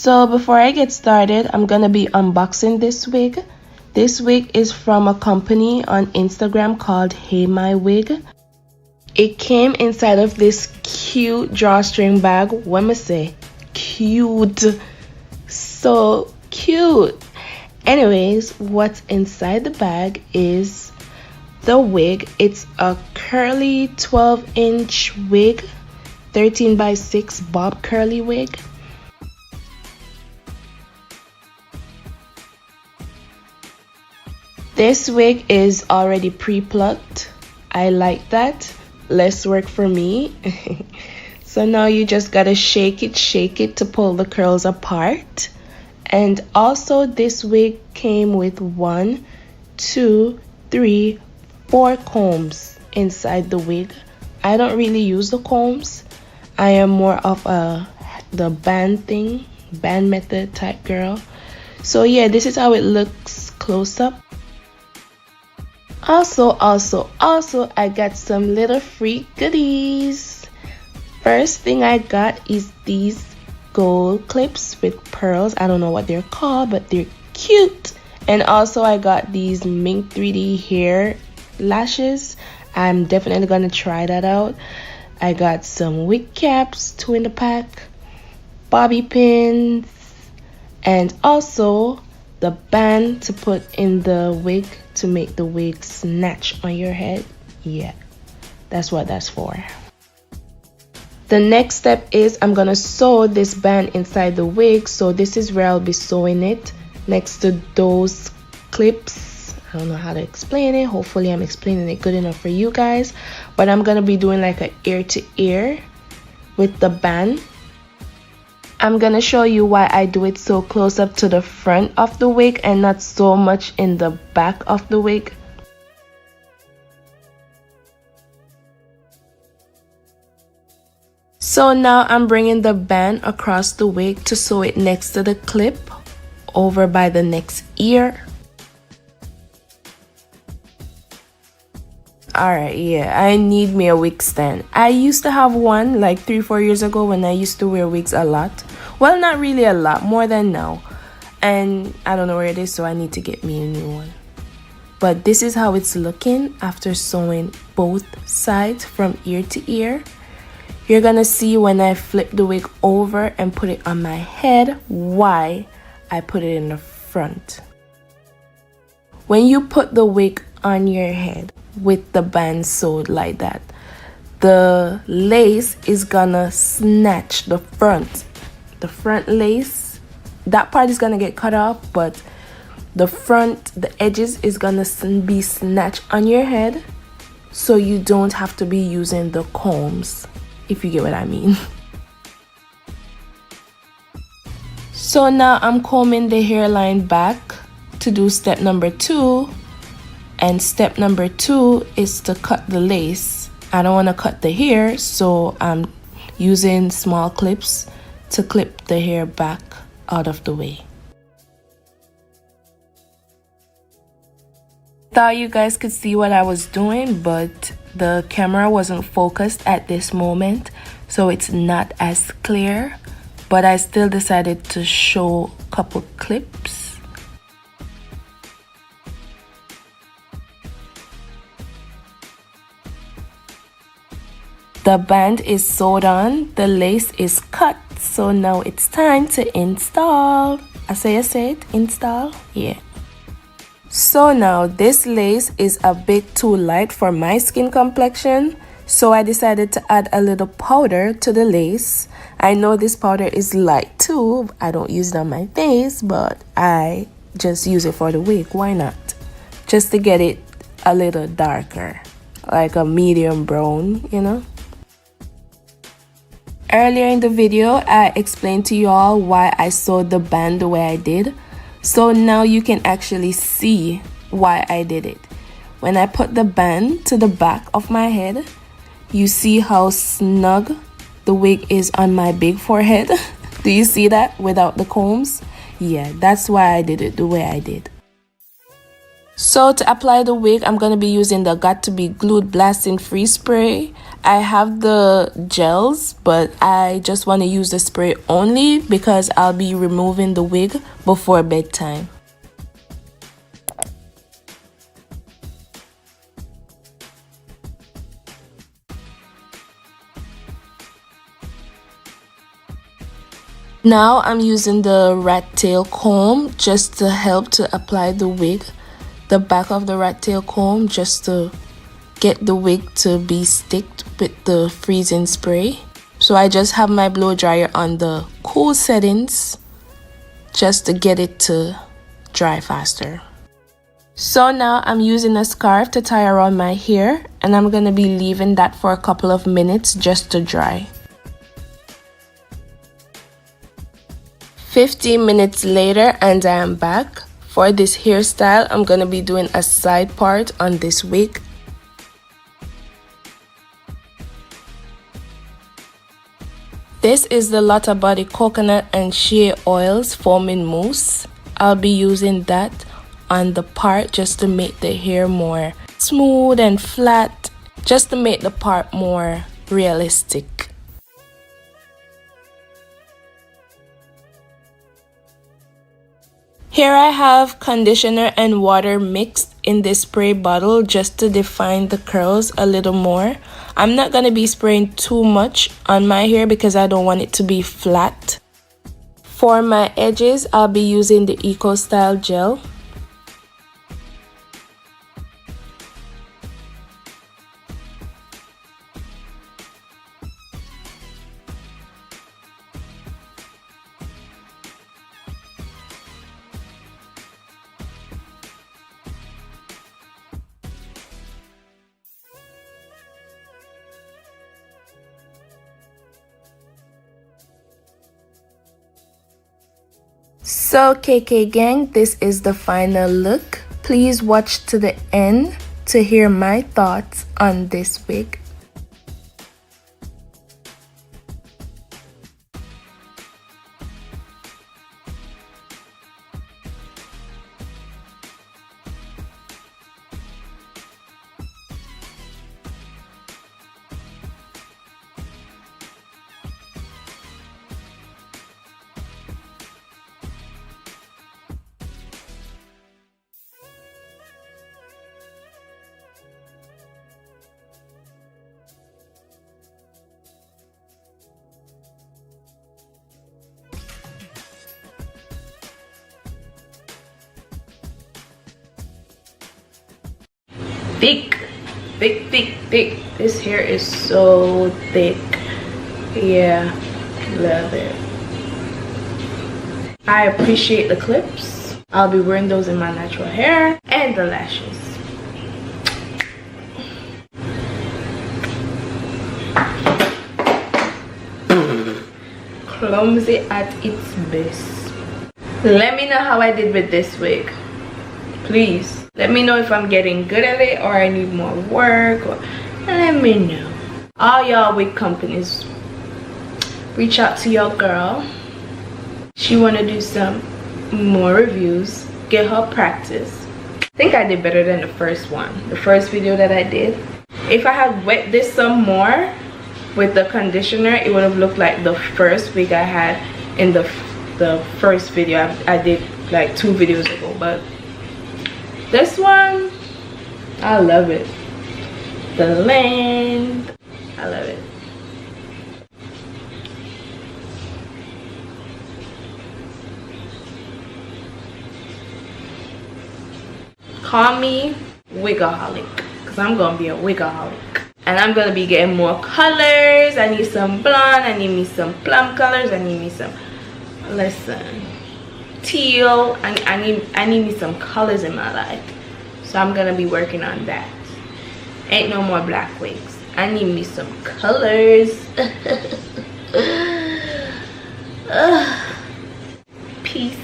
So before I get started, I'm gonna be unboxing this wig. This wig is from a company on Instagram called HeyMyWig. It came inside of this cute drawstring bag. What am I say? Cute. So cute. Anyways, what's inside the bag is the wig. It's a curly 12-inch wig, 13x6 bob curly wig. This wig is already pre-plucked. I like that. Less work for me. So now you just gotta shake it to pull the curls apart. And also this wig came with 1, 2, 3, 4 combs inside the wig. I don't really use the combs. I am more of the band method type girl. So yeah, this is how it looks close up. Also, I got some little free goodies. First thing I got is these gold clips with pearls. I don't know what they're called, but they're cute. And also I got these Mink 3D hair lashes. I'm definitely gonna try that out. I got some wig caps, 2 in the pack, bobby pins, and also the band to put in the wig to make the wig snatch on your head. Yeah, that's what that's for. The next step is I'm gonna sew this band inside the wig. So this is where I'll be sewing it next to those clips. I don't know how to explain it. Hopefully I'm explaining it good enough for you guys. But I'm gonna be doing like an ear to ear with the band. I'm gonna show you why I do it so close up to the front of the wig and not so much in the back of the wig. So now I'm bringing the band across the wig to sew it next to the clip over by the next ear. Alright, yeah, I need me a wig stand. I used to have one like 3-4 years ago when I used to wear wigs a lot. Well, not really a lot, more than now. And I don't know where it is, so I need to get me a new one. But this is how it's looking after sewing both sides from ear to ear. You're gonna see when I flip the wig over and put it on my head why I put it in the front. When you put the wig on your head with the band sewed like that, the lace is gonna snatch the front lace. That part is gonna get cut off, but the edges is gonna be snatched on your head, so you don't have to be using the combs, if you get what I mean. So now I'm combing the hairline back to do step number 2. And step number 2 is to cut the lace. I don't want to cut the hair, so I'm using small clips to clip the hair back out of the way. Thought you guys could see what I was doing, but the camera wasn't focused at this moment, so it's not as clear. But I still decided to show a couple clips. The band is sewed on, the lace is cut, so now it's time to install. I said install? Yeah. So now this lace is a bit too light for my skin complexion, so I decided to add a little powder to the lace. I know this powder is light too. I don't use it on my face, but I just use it for the wig. Why not? Just to get it a little darker, like a medium brown, you know. Earlier in the video, I explained to you all why I sewed the band the way I did. So now you can actually see why I did it. When I put the band to the back of my head, you see how snug the wig is on my big forehead. Do you see that without the combs? Yeah, that's why I did it the way I did. So to apply the wig, I'm going to be using the Got to Be Glued Blasting Free Spray. I have the gels, but I just want to use the spray only because I'll be removing the wig before bedtime. Now I'm using the rat tail comb just to help to apply the wig. The back of the rat tail comb just to get the wig to be sticked with the freezing spray. So I just have my blow dryer on the cool settings just to get it to dry faster. So now I'm using a scarf to tie around my hair, and I'm gonna be leaving that for a couple of minutes just to dry. 15 minutes later and I am back. For this hairstyle, I'm gonna be doing a side part on this wig. This is the Lotta Body Coconut and Shea Oils Foaming Mousse. I'll be using that on the part just to make the hair more smooth and flat, just to make the part more realistic. Here I have conditioner and water mixed in this spray bottle just to define the curls a little more. I'm not going to be spraying too much on my hair because I don't want it to be flat. For my edges, I'll be using the Eco Style gel. So KK gang, this is the final look. Please watch to the end to hear my thoughts on this wig. Thick, thick, thick, thick. This hair is so thick. Yeah, love it. I appreciate the clips. I'll be wearing those in my natural hair and the lashes. Clumsy at its best. Let me know how I did with this wig. Please let me know if I'm getting good at it or I need more work, or let me know. All y'all wig companies, reach out to your girl. She wanna do some more reviews, get her practice. I think I did better than the first one, the first video that I did. If I had wet this some more with the conditioner, it would have looked like the first wig I had in the first video I did like 2 videos ago. But this one, I love it. The length, I love it. Call me wigaholic, because I'm gonna be a wigaholic. And I'm gonna be getting more colors. I need some blonde, I need me some plum colors, I need me some, listen, teal. I need me some colors in my life. So I'm gonna be working on that. Ain't no more black wigs. I need me some colors. Peace.